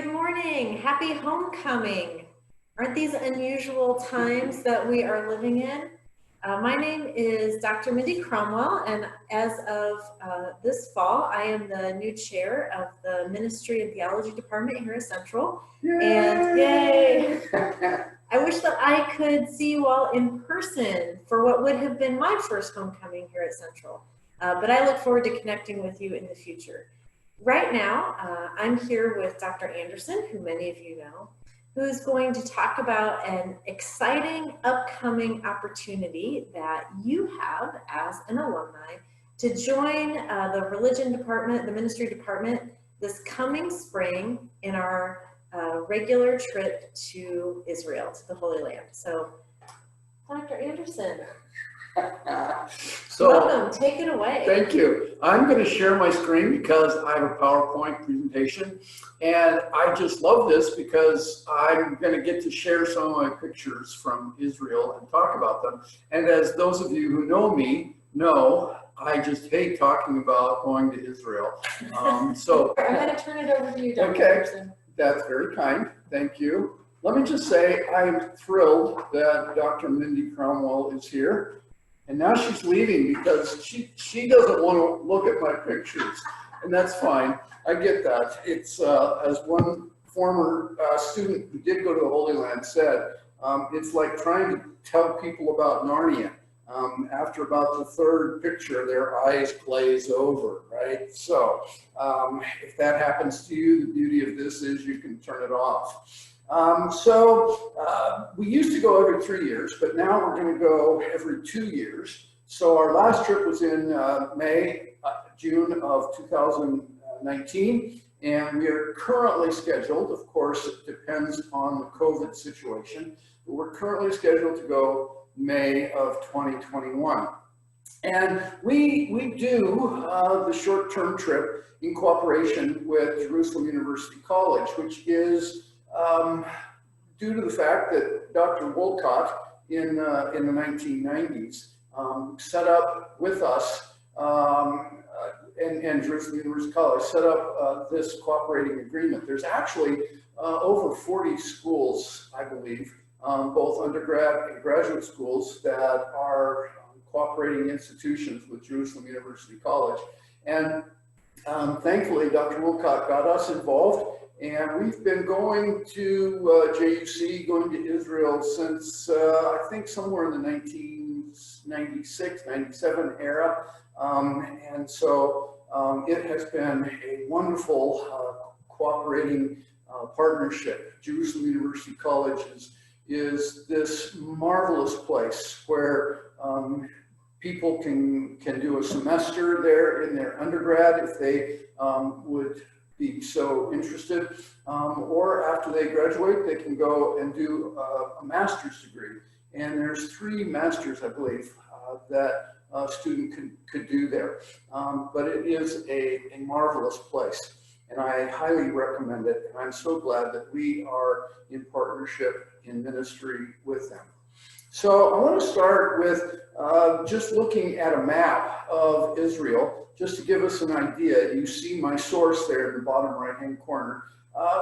Good morning. Happy homecoming. Aren't these unusual times that we are living in? My name is Dr. Mindi Cromwell, and as of this fall, I am the new chair of the Ministry and Theology department here at Central. Yay! And yay! I wish that I could see you all in person for what would have been my first homecoming here at Central. But I look forward to connecting with you in the future. Right now, I'm here with Dr. Anderson, who many of you know, who's going to talk about an exciting upcoming opportunity that you have as an alumni to join the religion department, the ministry department, this coming spring in our regular trip to Israel, to the Holy Land. So, Dr. Anderson. Welcome, take it away. Thank you. I'm going to share my screen because I have a PowerPoint presentation, and I just love this because I'm going to get to share some of my pictures from Israel and talk about them. And as those of you who know me know, I just hate talking about going to Israel. So I'm going to turn it over to you, Dr. Anderson. That's very kind. Thank you. Let me just say I'm thrilled that Dr. Mindi Cromwell is here. And now she's leaving because she doesn't want to look at my pictures, and that's fine. I get that. It's as one former student who did go to the Holy Land said, it's like trying to tell people about Narnia. After about the third picture, their eyes glaze over, right? So if that happens to you, the beauty of this is you can turn it off. We used to go every 3 years, but now we're going to go every 2 years. So our last trip was in June of 2019, and we are currently scheduled, of course, it depends on the COVID situation, but we're currently scheduled to go May of 2021. And we do the short-term trip in cooperation with Jerusalem University College, which is due to the fact that Dr. Wolcott in the 1990s set up with us, and Jerusalem University College set up this cooperating agreement. There's actually over 40 schools, I believe, both undergrad and graduate schools that are cooperating institutions with Jerusalem University College. And thankfully, Dr. Wolcott got us involved. And we've been going to JUC, going to Israel since I think somewhere in the 1996, 97 era. And so it has been a wonderful cooperating partnership. Jerusalem University College is this marvelous place where people can do a semester there in their undergrad if they would be so interested, or after they graduate, they can go and do a master's degree. And there's 3 masters, I believe, that a student could do there. But it is a marvelous place, and I highly recommend it. And I'm so glad that we are in partnership in ministry with them. So I want to start with just looking at a map of Israel, just to give us an idea. You see my source there in the bottom right-hand corner.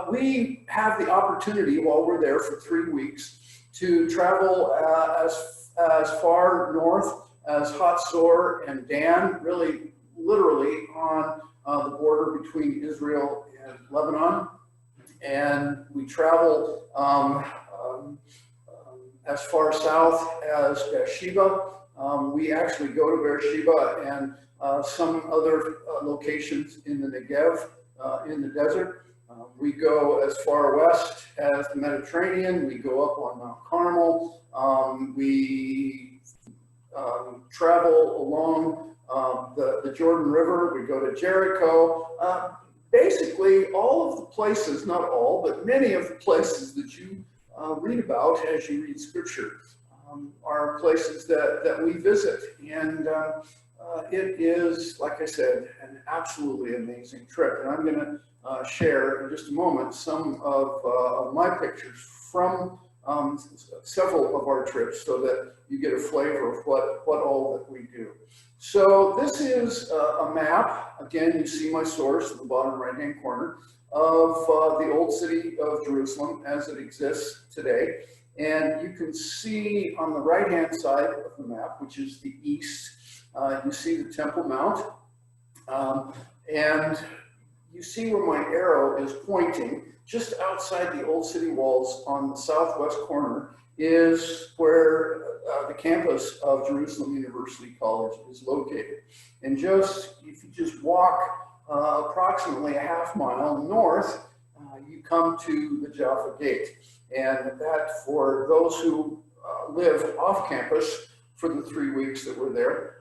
We have the opportunity while we're there for 3 weeks to travel as far north as Hatzor and Dan, really literally on the border between Israel and Lebanon. And we travel as far south as Beersheba. We actually go to Beersheba and some other locations in the Negev, in the desert. We go as far west as the Mediterranean. We go up on Mount Carmel. We travel along the Jordan River. We go to Jericho. Basically, all of the places, not all, but many of the places that you read about as you read Scripture are places that we visit. And it is, like I said, an absolutely amazing trip. And I'm going to share in just a moment some of my pictures from several of our trips so that you get a flavor of what all that we do. So this is a map. Again, you see my source in the bottom right-hand corner. of the old city of Jerusalem as it exists today. And you can see on the right-hand side of the map, which is the east, you see the Temple Mount. And you see where my arrow is pointing, just outside the old city walls on the southwest corner is where the campus of Jerusalem University College is located. And if you just walk approximately a half mile north, you come to the Jaffa Gate. And that, for those who live off campus for the 3 weeks that we're there,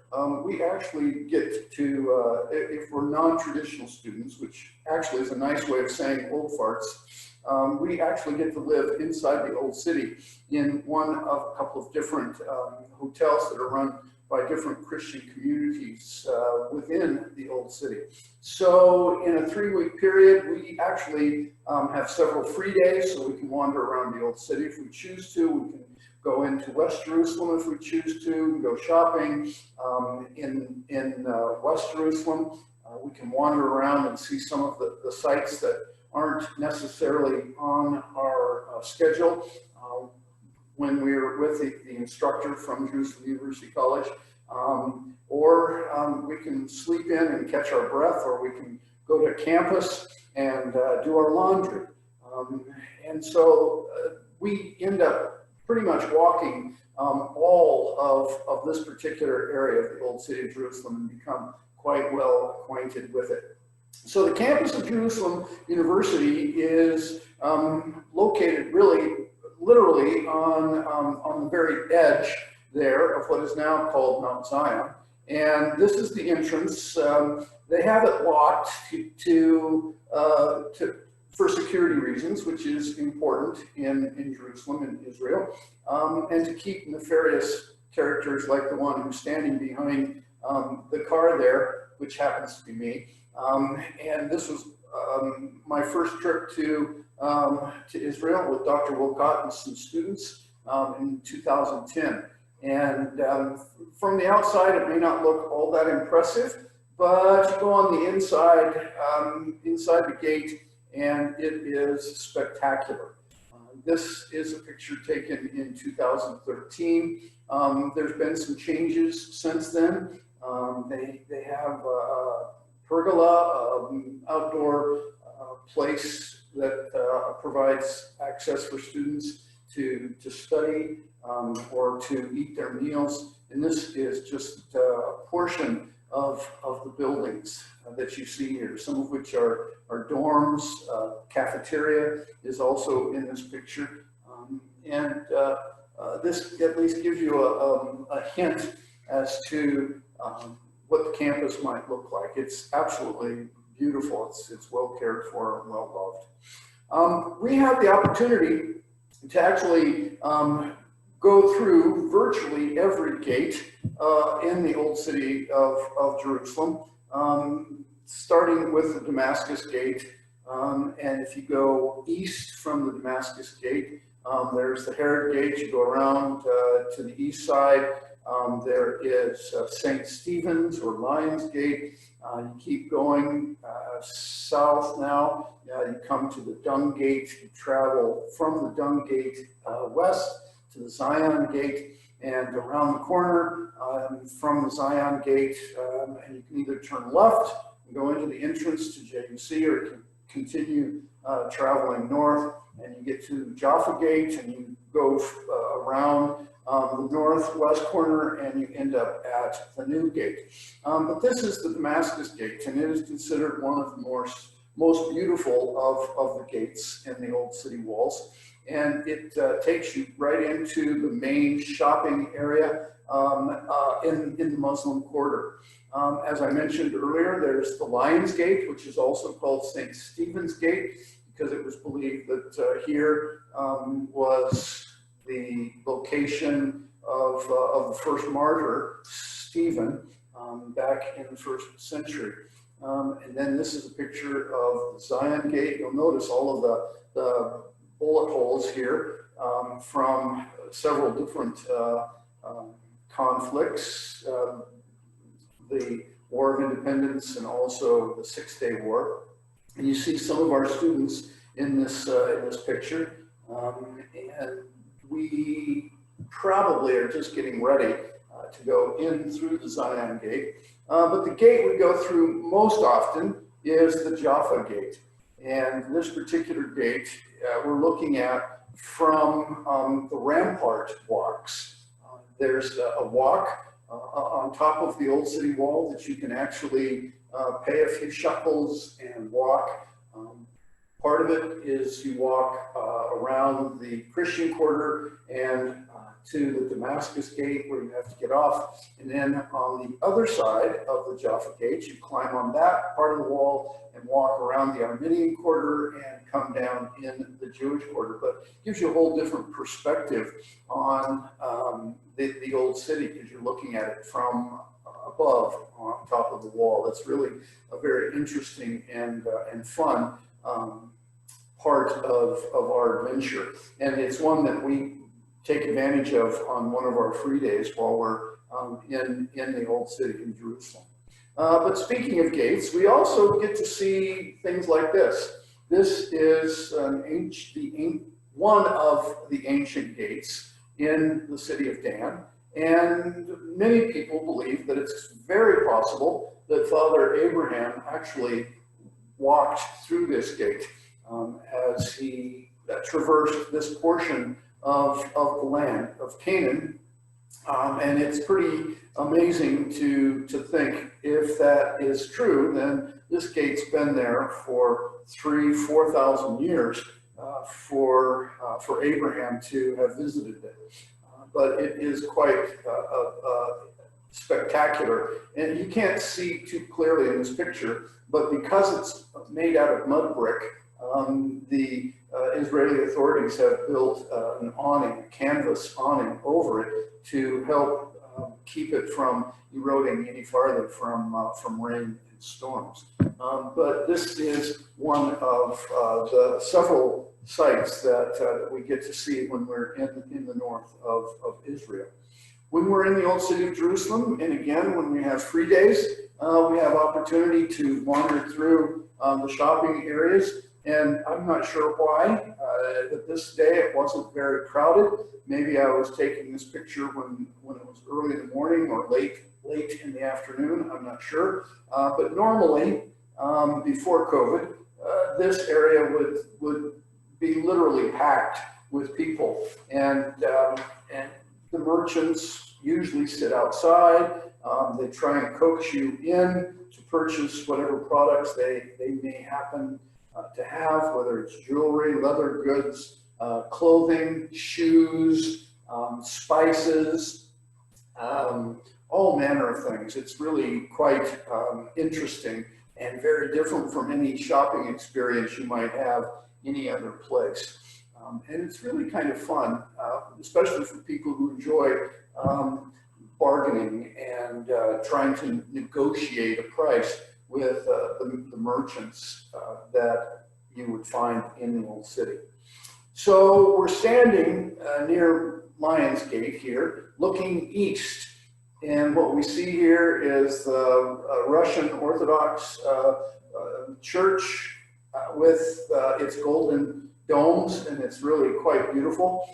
we actually get to, if we're non-traditional students, which actually is a nice way of saying old farts, we actually get to live inside the old city in one of a couple of different hotels that are run by different Christian communities within the old city. So in a 3-week period, we actually have several free days, so we can wander around the old city if we choose to. We can go into West Jerusalem if we choose to, go shopping in West Jerusalem. We can wander around and see some of the sites that aren't necessarily on our schedule when we're with the instructor from Jerusalem University College. Or we can sleep in and catch our breath, or we can go to campus and do our laundry. And so we end up pretty much walking all of this particular area of the old city of Jerusalem and become quite well acquainted with it. So the campus of Jerusalem University is located literally on the very edge there of what is now called Mount Zion. And this is the entrance. They have it locked for security reasons, which is important in Jerusalem and Israel, and to keep nefarious characters like the one who's standing behind the car there, which happens to be me. And this was my first trip to Israel with Dr. Wilcott and some students in 2010. And from the outside, it may not look all that impressive, but you go on the inside the gate, and it is spectacular. This is a picture taken in 2013. There's been some changes since then. They have a pergola, outdoor place that provides access for students to study or to eat their meals. And this is just a portion of the buildings that you see here, some of which are dorms. Cafeteria is also in this picture. This at least gives you a hint as to what the campus might look like. It's absolutely beautiful. It's well cared for and well loved. We have the opportunity to actually go through virtually every gate in the old city of Jerusalem, starting with the Damascus Gate. And if you go east from the Damascus Gate, there's the Herod Gate. You go around to the east side. There is St. Stephen's or Lion's Gate. You keep going south now. You come to the Dung Gate. You travel from the Dung Gate west to the Zion Gate, and around the corner from the Zion Gate, and you can either turn left and go into the entrance to JUC, or you can continue traveling north, and you get to Jaffa Gate, and you go around the northwest corner, and you end up at the new gate. But this is the Damascus Gate, and it is considered one of the most beautiful of the gates in the old city walls. And it takes you right into the main shopping area in the Muslim quarter. As I mentioned earlier, there's the Lion's Gate, which is also called St. Stephen's Gate, because it was believed that here was the location of the first martyr, Stephen, back in the 1st century. And then this is a picture of the Zion Gate. You'll notice all of the bullet holes here from several different conflicts, the War of Independence and also the 6-Day War. And you see some of our students in this picture, and we probably are just getting ready to go in through the Zion Gate. But the gate we go through most often is the Jaffa Gate. And this particular gate we're looking at from the rampart walks. There's a walk on top of the old city wall that you can actually pay a few shekels and walk. Part of it is you walk around the Christian quarter and to the Damascus Gate where you have to get off. And then on the other side of the Jaffa Gate, you climb on that part of the wall and walk around the Armenian quarter and come down in the Jewish quarter. But it gives you a whole different perspective on the old city because you're looking at it from above on top of the wall. It's really a very interesting and fun part of our adventure. And it's one that we take advantage of on one of our free days while we're in the old city in Jerusalem. But speaking of gates, we also get to see things like this. This is one of the ancient gates in the city of Dan. And many people believe that it's very possible that Father Abraham actually walked through this gate as he traversed this portion of the land of Canaan. And it's pretty amazing to think if that is true, then this gate's been there for 4,000 years for Abraham to have visited it. But it is quite spectacular. And you can't see too clearly in this picture, but because it's made out of mud brick, the Israeli authorities have built an awning, a canvas awning over it to help keep it from eroding any farther from rain and storms. But this is one of the several sites that we get to see when we're in the north of Israel. When we're in the old city of Jerusalem, and again, when we have free days, we have opportunity to wander through the shopping areas. And I'm not sure why, that this day it wasn't very crowded. Maybe I was taking this picture when it was early in the morning or late in the afternoon, I'm not sure. But normally, before COVID, this area would be literally packed with people. And the merchants usually sit outside. They try and coax you in to purchase whatever products they may happen to have, whether it's jewelry, leather goods, clothing, shoes, spices, all manner of things. It's really quite interesting and very different from any shopping experience you might have any other place. And it's really kind of fun, especially for people who enjoy bargaining and trying to negotiate a price with the merchants that you would find in the old city. So we're standing near Lions Gate here, looking east. And what we see here is the Russian Orthodox church with its golden domes, and it's really quite beautiful.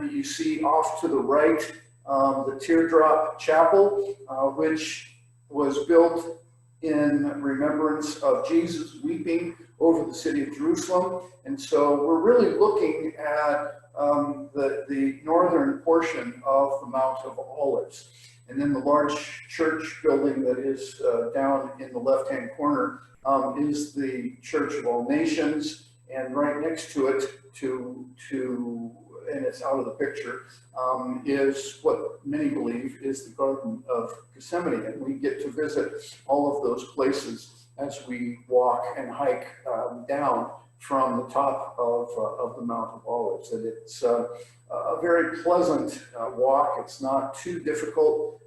You see off to the right the Teardrop Chapel, which was built in remembrance of Jesus weeping over the city of Jerusalem. And so we're really looking at the northern portion of the Mount of Olives. And then the large church building that is down in the left-hand corner is the Church of All Nations. And right next to it, and it's out of the picture, is what many believe is the Garden of Gethsemane. And we get to visit all of those places as we walk and hike down from the top of the Mount of Olives. And it's a very pleasant walk. It's not too difficult,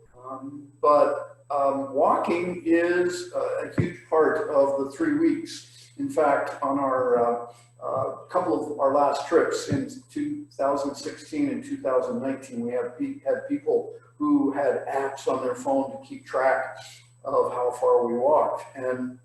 but walking is a huge part of the 3 weeks. In fact, on our couple of our last trips in 2016 and 2019, we had people who had apps on their phone to keep track of how far we walked. And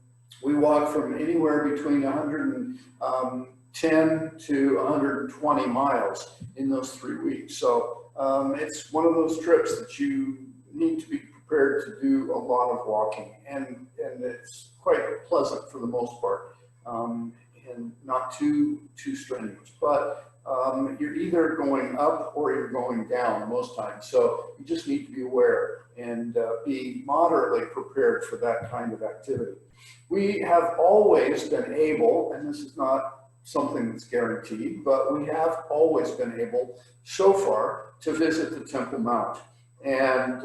We walk from anywhere between 110 to 120 miles in those 3 weeks. So it's one of those trips that you need to be prepared to do a lot of walking, and it's quite pleasant for the most part, and not too strenuous. But you're either going up or you're going down most times. So you just need to be aware and be moderately prepared for that kind of activity. We have always been able, and this is not something that's guaranteed, but we have always been able so far to visit the Temple Mount. And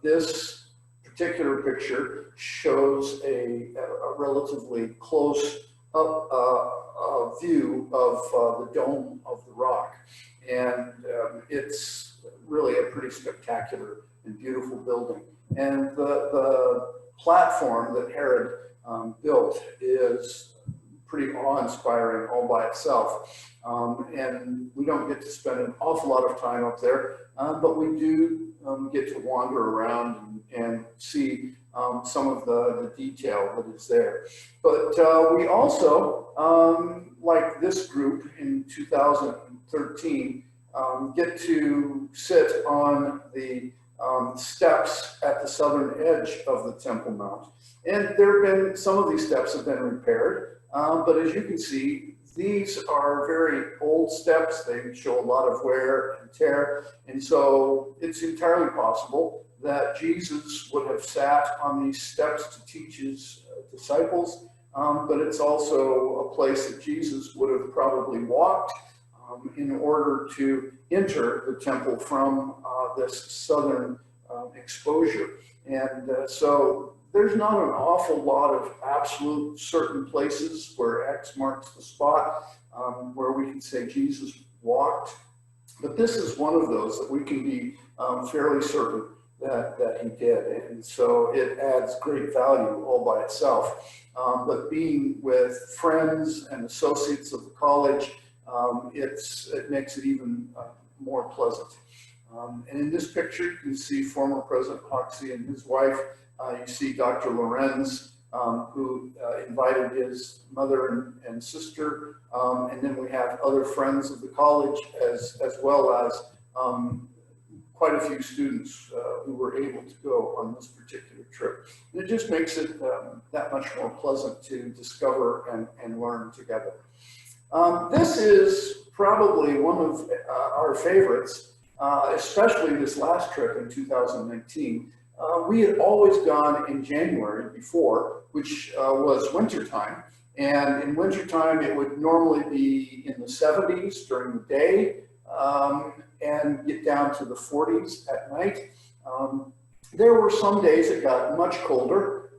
this particular picture shows a relatively close up view of the Dome of the Rock. And it's really a pretty spectacular and beautiful building. And the platform that Herod built is pretty awe-inspiring all by itself. And we don't get to spend an awful lot of time up there, but we do get to wander around and see some of the detail that is there. But we also, like this group in 2013, get to sit on the steps at the southern edge of the Temple Mount. And there have been, some of these steps have been repaired, but as you can see, these are very old steps. They show a lot of wear and tear. And so it's entirely possible that Jesus would have sat on these steps to teach his disciples, but it's also a place that Jesus would have probably walked in order to enter the temple from this southern exposure. And so there's not an awful lot of absolute certain places where X marks the spot where we can say Jesus walked, but this is one of those that we can be fairly certain that he did. And so it adds great value all by itself. But being with friends and associates of the college, it makes it even more pleasant. And in this picture, you can see former President Hoxie and his wife. You see Dr. Lorenz, who invited his mother and sister. And then we have other friends of the college, as well as quite a few students who were able to go on this particular trip. And it just makes it that much more pleasant to discover and learn together. This is probably one of our favorites, especially this last trip in 2019. We had always gone in January before, which was wintertime. And in wintertime, it would normally be in the 70s during the day and get down to the 40s at night. There were some days it got much colder.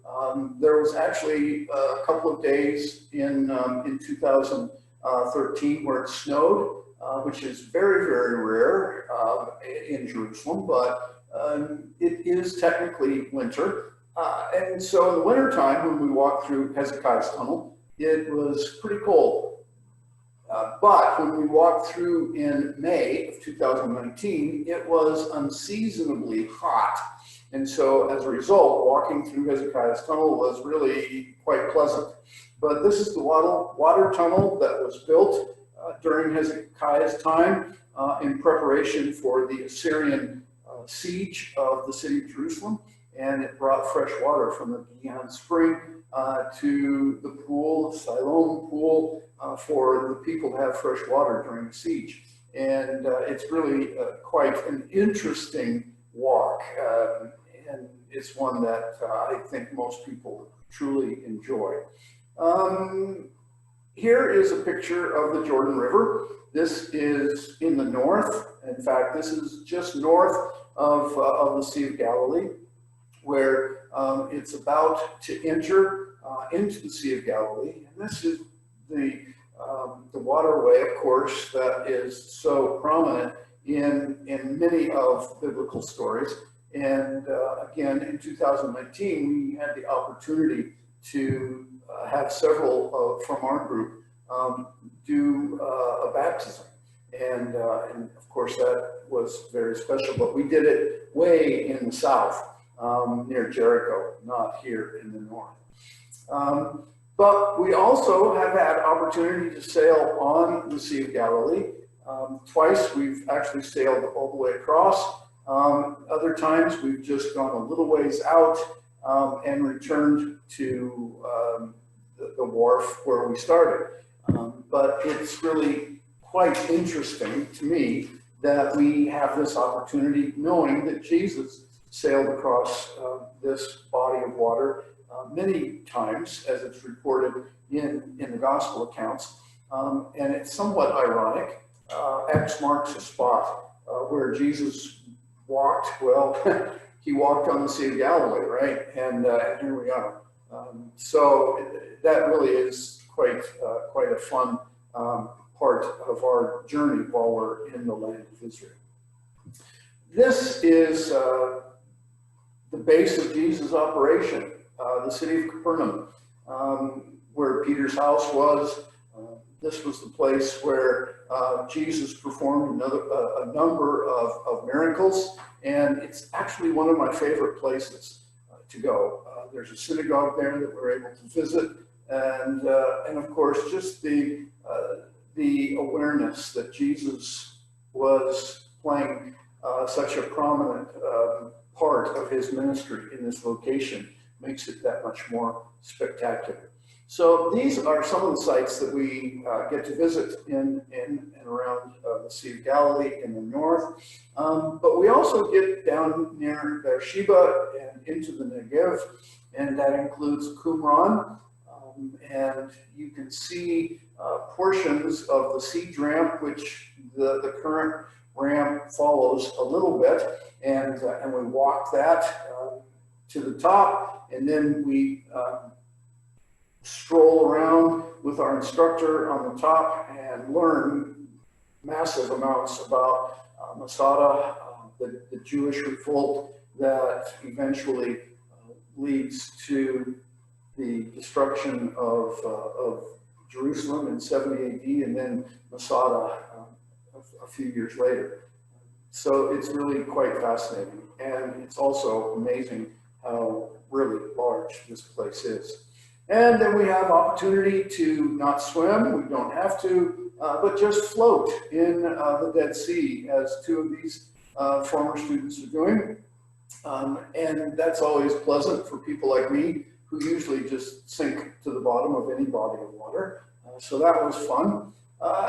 There was actually a couple of days in 2013 where it snowed, which is very, very rare in Jerusalem, but it is technically winter. And so in the wintertime, when we walked through Hezekiah's tunnel, it was pretty cold. But when we walked through in May of 2019, it was unseasonably hot. And so as a result, walking through Hezekiah's tunnel was really quite pleasant. But this is the water tunnel that was built during Hezekiah's time in preparation for the Assyrian siege of the city of Jerusalem. And it brought fresh water from the Gihon spring to the pool, Siloam pool, for the people to have fresh water during the siege. And it's really quite an interesting walk. And it's one that I think most people truly enjoy. Here is a picture of the Jordan River. This is in the north. In fact, this is just north of the Sea of Galilee, where it's about to enter into the Sea of Galilee. And this is the waterway, of course, that is so prominent in many of biblical stories. And again, in 2019, we had the opportunity to have several from our group do a baptism. And of course, that was very special, but we did it way in the south, near Jericho, not here in the north. But we also have had opportunity to sail on the Sea of Galilee. Twice we've actually sailed all the way across. Other times we've just gone a little ways out and returned to the wharf where we started. But it's really quite interesting to me that we have this opportunity, knowing that Jesus sailed across this body of water many times, as it's reported in the gospel accounts. And it's somewhat ironic. X marks a spot where Jesus walked. Well, he walked on the Sea of Galilee, right? And here we are. So that really is quite a fun part of our journey while we're in the land of Israel. This is the base of Jesus' operation, the city of Capernaum, where Peter's house was. This was the place where Jesus performed a number of miracles, and it's actually one of my favorite places to go. There's a synagogue there that we're able to visit, and of course, just the awareness that Jesus was playing such a prominent part of his ministry in this location makes it that much more spectacular. So these are some of the sites that we get to visit in and around the Sea of Galilee in the north. But we also get down near Beersheba and into the Negev, and that includes Qumran. And you can see portions of the siege ramp, which the current ramp follows a little bit, and we walk that to the top, and then we stroll around with our instructor on the top and learn massive amounts about Masada, the Jewish revolt that eventually leads to the destruction of Jerusalem in 70 AD, and then Masada a few years later. So it's really quite fascinating, and it's also amazing how really large this place is. And then we have opportunity to not swim, we don't have to, but just float in the Dead Sea, as two of these former students are doing. And that's always pleasant for people like me, who usually just sink to the bottom of any body of water. So that was fun.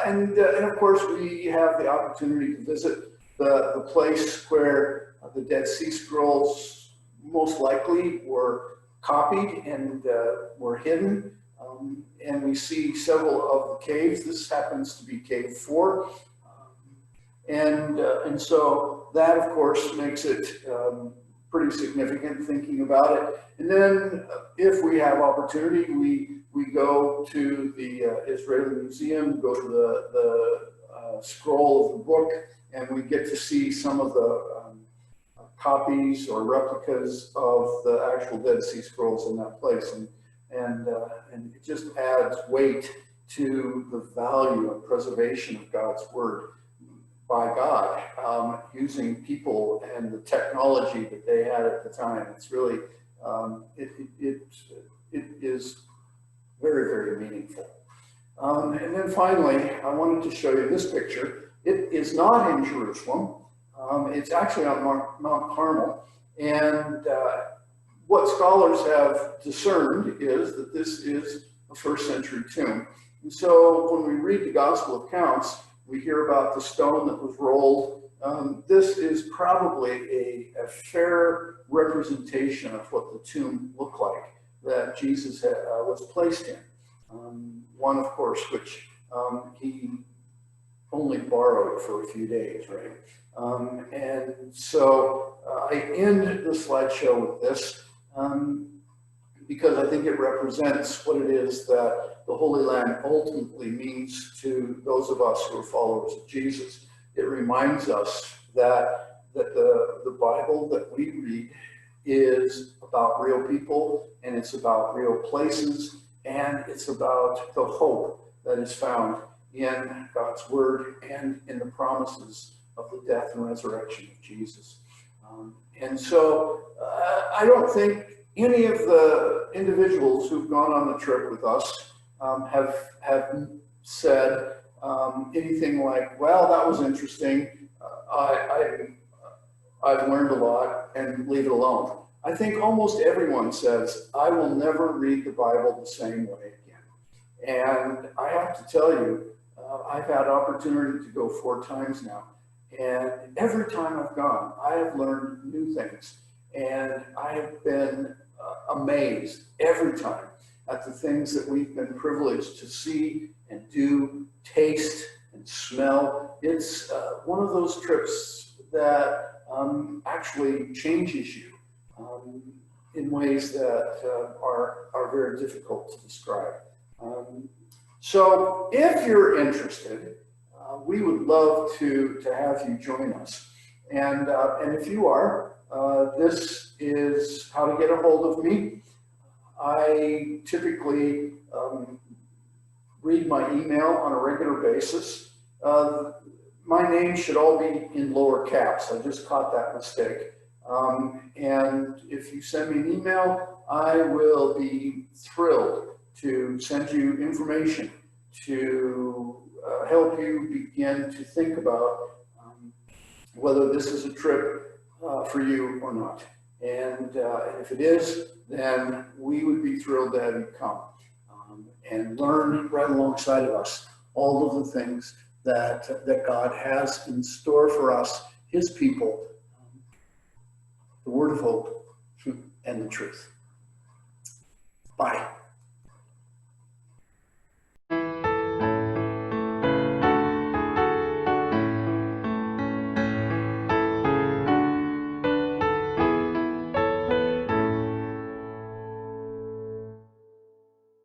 And of course, we have the opportunity to visit the place where the Dead Sea Scrolls most likely were copied and were hidden. And we see several of the caves. This happens to be cave 4. And so that, of course, makes it pretty significant thinking about it. And then if we have opportunity, we go to the Israeli Museum, go to the scroll of the book, and we get to see some of the copies or replicas of the actual Dead Sea Scrolls in that place. And it just adds weight to the value and preservation of God's Word by God, using people and the technology that they had at the time. It's really, it is very, very meaningful. And then finally, I wanted to show you this picture. It is not in Jerusalem. It's actually on Mount Carmel. And what scholars have discerned is that this is a first century tomb. And so when we read the gospel accounts, we hear about the stone that was rolled. This is probably a fair representation of what the tomb looked like that Jesus was placed in. One, of course, which he only borrowed for a few days, right? And so I end the slideshow with this because I think it represents what it is that the Holy Land ultimately means to those of us who are followers of Jesus. It reminds us that the Bible that we read is about real people, and it's about real places, and it's about the hope that is found in God's Word and in the promises of the death and resurrection of Jesus. And so I don't think any of the individuals who've gone on the trip with us have said anything like, well, that was interesting, I've learned a lot, and leave it alone. I think almost everyone says, I will never read the Bible the same way again. And I have to tell you, I've had opportunity to go 4 times now. And every time I've gone, I have learned new things. And I have been amazed every time at the things that we've been privileged to see and do, taste and smell. It's one of those trips that actually changes you in ways that are very difficult to describe. So if you're interested, we would love to have you join us. And if you are, this is how to get a hold of me. I typically read my email on a regular basis. My name should all be in lower caps. I just caught that mistake. And if you send me an email, I will be thrilled to send you information to help you begin to think about whether this is a trip for you or not. And if it is, then we would be thrilled to have you come and learn right alongside of us all of the things that God has in store for us, his people, the word of hope and the truth. Bye.